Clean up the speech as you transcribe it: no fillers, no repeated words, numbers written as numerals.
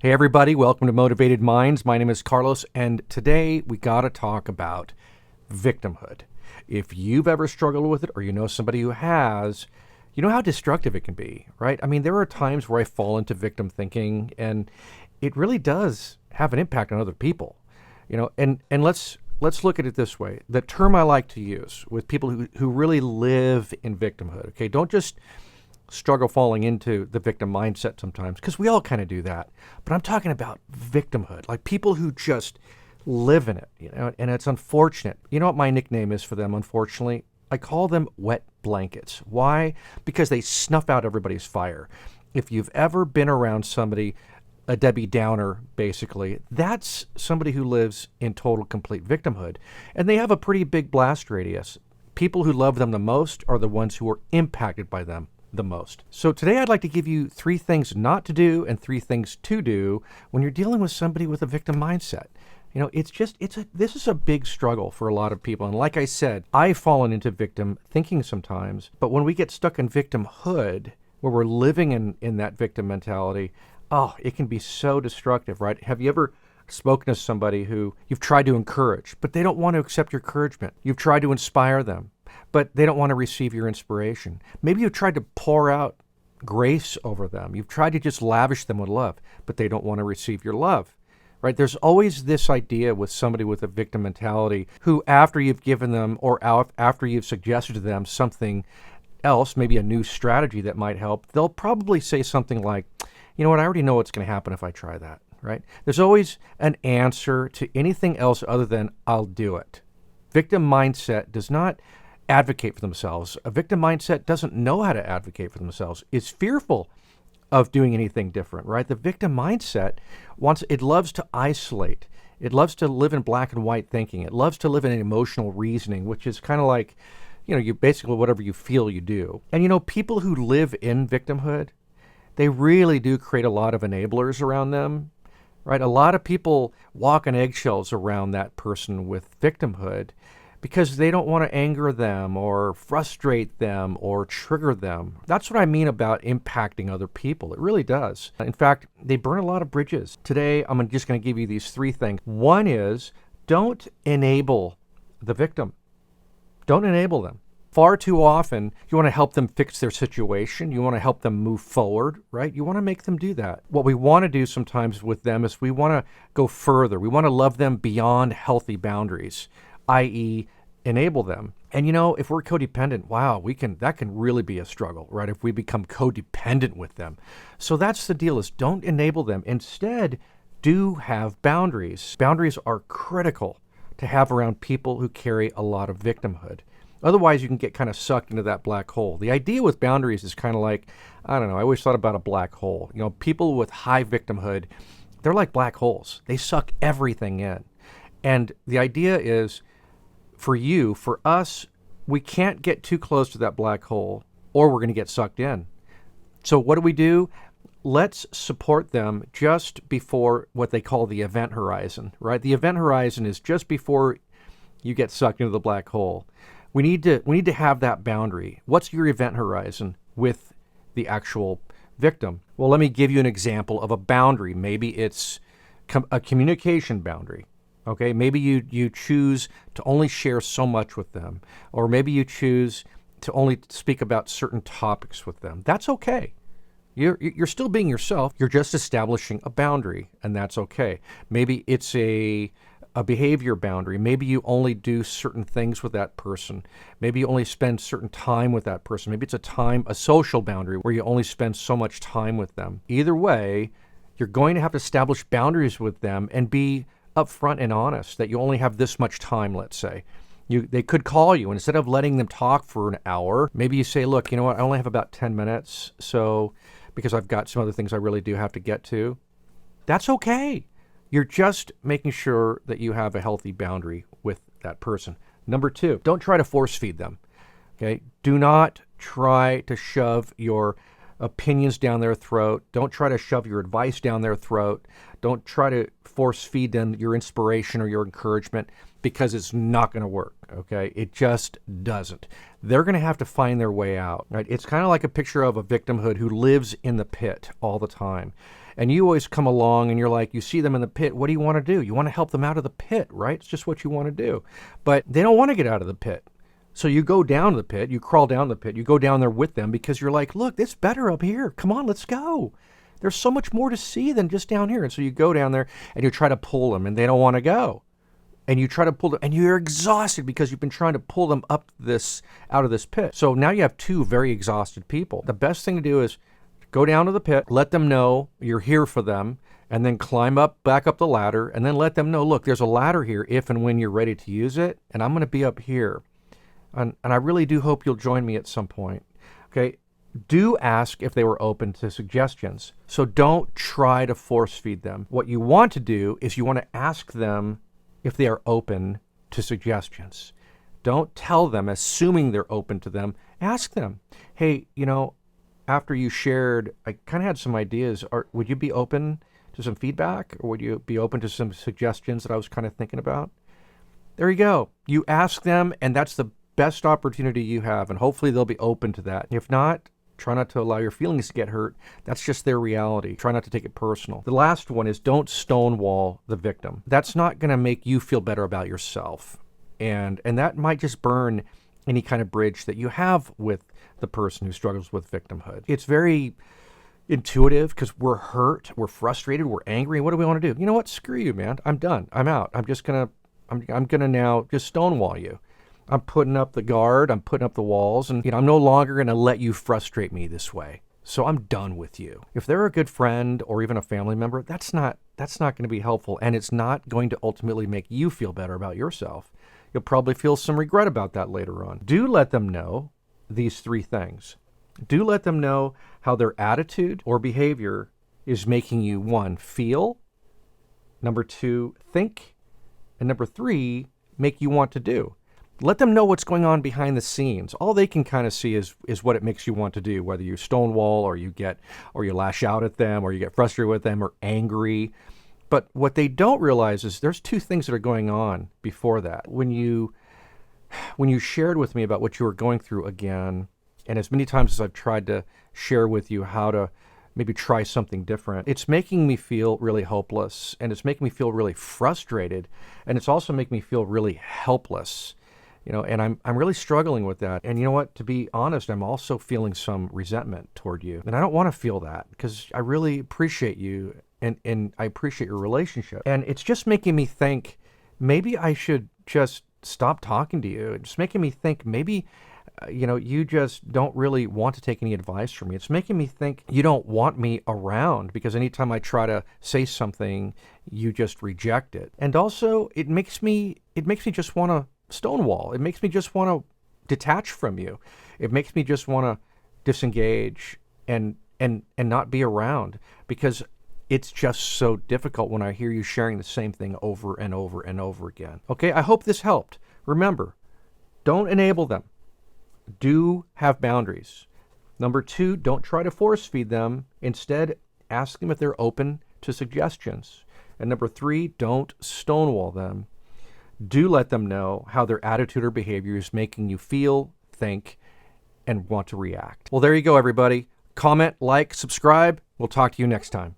Hey everybody, welcome to Motivated Minds. My name is Carlos, and today we got to talk about victimhood. If you've ever struggled with it or you know somebody who has, you know how destructive it can be, right? I mean, there are times where I fall into victim thinking and it really does have an impact on other people. And let's look at it this way. The term I like to use with people who really live in victimhood, okay? Don't just struggle falling into the victim mindset sometimes, because we all kind of do that. But I'm talking about victimhood, like people who just live in it, and it's unfortunate. You know what my nickname is for them, unfortunately? I call them wet blankets. Why? Because they snuff out everybody's fire. If you've ever been around somebody, a Debbie Downer, basically, that's somebody who lives in total, complete victimhood. And they have a pretty big blast radius. People who love them the most are the ones who are impacted by them the most. So today I'd like to give you 3 things not to do and 3 things to do when you're dealing with somebody with a victim mindset. This is a big struggle for a lot of people. And like I said, I've fallen into victim thinking sometimes, but when we get stuck in victimhood, where we're living in that victim mentality, it can be so destructive, right? Have you ever spoken to somebody who you've tried to encourage, but they don't want to accept your encouragement? You've tried to inspire them, but they don't want to receive your inspiration. Maybe you've tried to pour out grace over them. You've tried to just lavish them with love, but they don't want to receive your love, right? There's always this idea with somebody with a victim mentality who, after you've given them or after you've suggested to them something else, maybe a new strategy that might help, they'll probably say something like, you know what, I already know what's going to happen if I try that, right? There's always an answer to anything else other than I'll do it. Victim mindset does not advocate for themselves. A victim mindset doesn't know how to advocate for themselves, is fearful of doing anything different, right? The victim mindset it loves to isolate. It loves to live in black and white thinking. It loves to live in emotional reasoning, which is kind of like, you basically whatever you feel you do. And people who live in victimhood, they really do create a lot of enablers around them, right? A lot of people walk on eggshells around that person with victimhood because they don't want to anger them or frustrate them or trigger them. That's what I mean about impacting other people. It really does. In fact, they burn a lot of bridges. Today, I'm just going to give you these 3 things. One is, don't enable the victim. Don't enable them. Far too often, you want to help them fix their situation. You want to help them move forward, right? You want to make them do that. What we want to do sometimes with them is we want to go further. We want to love them beyond healthy boundaries, i.e., enable them. And if we're codependent, that can really be a struggle, right? If we become codependent with them. So that's the deal, is don't enable them. Instead, do have boundaries. Boundaries are critical to have around people who carry a lot of victimhood. Otherwise, you can get kind of sucked into that black hole. The idea with boundaries is kind of like, I don't know, I always thought about a black hole. People with high victimhood, they're like black holes. They suck everything in. And the idea is, for us, we can't get too close to that black hole or we're going to get sucked in. So what do? Let's support them just before what they call the event horizon, right? The event horizon is just before you get sucked into the black hole. We need to have that boundary. What's your event horizon with the actual victim? Well, let me give you an example of a boundary. Maybe it's a communication boundary. Okay, maybe you choose to only share so much with them, or maybe you choose to only speak about certain topics with them. That's okay. You're still being yourself. You're just establishing a boundary, and that's okay. Maybe it's a behavior boundary. Maybe you only do certain things with that person. Maybe you only spend certain time with that person. Maybe it's a social boundary where you only spend so much time with them. Either way, you're going to have to establish boundaries with them and be upfront and honest that you only have this much time, let's say. They could call you, and instead of letting them talk for an hour, maybe you say, look, you know what, I only have about 10 minutes, so because I've got some other things I really do have to get to. That's okay. You're just making sure that you have a healthy boundary with that person. Number 2, don't try to force feed them. Okay? Do not try to shove your opinions down their throat. Don't try to shove your advice down their throat. Don't try to force feed them your inspiration or your encouragement, because it's not going to work, okay? It just doesn't. They're going to have to find their way out, right? It's kind of like a picture of a victimhood who lives in the pit all the time. And you always come along and you're like, you see them in the pit. What do you want to do? You want to help them out of the pit, right? It's just what you want to do. But they don't want to get out of the pit. So you go down to the pit, you crawl down the pit, you go down there with them because you're like, look, it's better up here. Come on, let's go. There's so much more to see than just down here. And so you go down there and you try to pull them and they don't want to go. And you try to pull them and you're exhausted because you've been trying to pull them up out of this pit. So now you have two very exhausted people. The best thing to do is go down to the pit, let them know you're here for them, and then climb back up the ladder, and then let them know, look, there's a ladder here if and when you're ready to use it, and I'm going to be up here. And I really do hope you'll join me at some point. Okay? Do ask if they were open to suggestions. So don't try to force feed them. What you want to do is you want to ask them if they are open to suggestions. Don't tell them, assuming they're open to them. Ask them, hey, after you shared, I kind of had some ideas. Would you be open to some feedback? Or would you be open to some suggestions that I was kind of thinking about? There you go. You ask them, and that's the best opportunity you have, and hopefully they'll be open to that. If not, try not to allow your feelings to get hurt. That's just their reality. Try not to take it personal. The last one is don't stonewall the victim. That's not going to make you feel better about yourself. And that might just burn any kind of bridge that you have with the person who struggles with victimhood. It's very intuitive because we're hurt, we're frustrated, we're angry. What do we want to do? You know what? Screw you, man. I'm done. I'm out. I'm gonna now just stonewall you. I'm putting up the guard, I'm putting up the walls, and I'm no longer going to let you frustrate me this way. So I'm done with you. If they're a good friend or even a family member, that's not going to be helpful, and it's not going to ultimately make you feel better about yourself. You'll probably feel some regret about that later on. Do let them know these three things. Do let them know how their attitude or behavior is making you, 1, feel, 2, think, and 3, make you want to do. Let them know what's going on behind the scenes. All they can kind of see is what it makes you want to do, whether you stonewall or you lash out at them or you get frustrated with them or angry. But what they don't realize is there's two things that are going on before that. When you shared with me about what you were going through again, and as many times as I've tried to share with you how to maybe try something different, it's making me feel really hopeless, and it's making me feel really frustrated, and it's also making me feel really helpless. And I'm really struggling with that. And you know what? To be honest, I'm also feeling some resentment toward you. And I don't want to feel that because I really appreciate you and I appreciate your relationship. And it's just making me think maybe I should just stop talking to you. It's making me think maybe, you just don't really want to take any advice from me. It's making me think you don't want me around because anytime I try to say something, you just reject it. And also it makes me just want to stonewall. It makes me just want to detach from you. It makes me just want to disengage and not be around because it's just so difficult when I hear you sharing the same thing over and over and over again. Okay, I hope this helped. Remember, don't enable them. Do have boundaries. 2, don't try to force feed them. Instead, ask them if they're open to suggestions. And 3, don't stonewall them. Do let them know how their attitude or behavior is making you feel, think, and want to react. Well, there you go, everybody. Comment, like, subscribe. We'll talk to you next time.